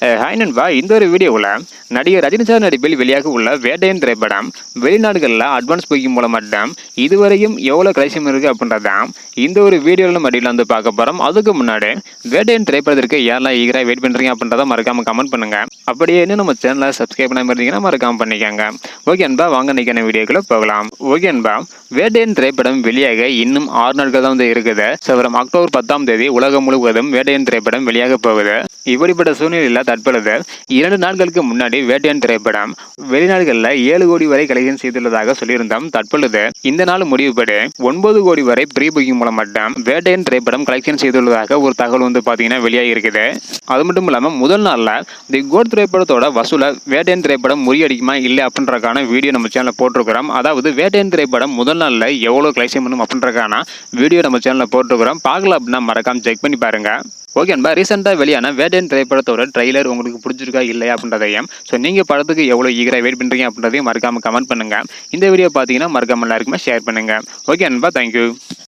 Hi நண்பா, இந்த ஒரு வீடியோவில் நடிகர் ரஜினி சார் நடிப்பில் வெளியாக உள்ள வேட்டையன் திரைப்படம் வெளிநாடுகளில் அட்வான்ஸ் புக்கிங் மூலம் மட்டும் இதுவரையும் எவ்வளோ கலெக்ஷன் இருக்குது அப்படின்றதான் இந்த ஒரு வீடியோவில் மடியில் வந்து பார்க்க போகிறோம். அதுக்கு முன்னாடி வேட்டையன் திரைப்படத்திற்கு யாரெல்லாம் ஈகராக வெயிட் பண்ணுறீங்க அப்படின்றத மறக்காமல் கமெண்ட் பண்ணுங்கள். அப்படியே இன்னும் நம்ம சேனலை சப்ஸ்கிரைப் பண்ணாமல் இருந்தீங்கன்னா மறக்காமல் பண்ணிக்கோங்க. ஓகே அன்பா, வாங்க நிற்கான வீடியோக்குள்ளே போகலாம். ஓகே அன்பா, வேட்டையன் திரைப்படம் வெளியாக இன்னும் 6 நாட்கள் தான் வந்து இருக்குது. வரும் அக்டோபர் 10ஆம் தேதி உலகம் முழுவதும் வேட்டையன் திரைப்படம் வெளியாக போகுது. இப்படிப்பட்ட சூழ்நிலையில் தற்பொழுது 2 நாட்களுக்கு முன்னாடி வேட்டையன் திரைப்படம் வெளிநாடுகளில் 7 கோடி வரை கலெக்ஷன் செய்துள்ளதாக சொல்லியிருந்தோம். தற்பொழுது இந்த நாள் முடிவுபடி 9 கோடி வரை ப்ரீ புக்கிங் மூலம் மட்டும் வேட்டையன் திரைப்படம் கலெக்ஷன் செய்துள்ளதாக ஒரு தகவல் வந்து பார்த்தீங்கன்னா வெளியாகி இருக்குது. அது மட்டும் இல்லாமல் முதல் நாளில் தி கோட் திரைப்படத்தோட வசூலை வேட்டையன் திரைப்படம் முறியடிக்குமா இல்லை அப்படின்றக்கான வீடியோ நம்ம சேனலில் போட்டிருக்கிறோம். அதாவது வேட்டையன் திரைப்படம் முதல் நாளில் எவ்வளோ கலெக்ஷன் பண்ணும் அப்படின்றக்கான வீடியோ நம்ம சேனலில் போட்டிருக்கிறோம். பார்க்கல அப்படின்னா மறக்காம செக் பண்ணி பாருங்க. ஓகே அன்பா, ரீசெண்டாக வெளியான வேட்டையன் திரைப்படத்தோட ட்ரெய்லர் உங்களுக்கு பிடிச்சிருக்கா இல்லையா அப்படின்றதையும், ஸோ நீங்கள் படத்துக்கு எவ்வளோ ஈகராக வெயிட் பண்ணுறீங்க அப்படின்றதையும் மறக்காமல் கமெண்ட் பண்ணுங்கள். இந்த வீடியோ பார்த்தீங்கன்னா மறக்காமல் எல்லாருக்குமே ஷேர் பண்ணுங்கள். ஓகே அன்பா, தேங்க்யூ.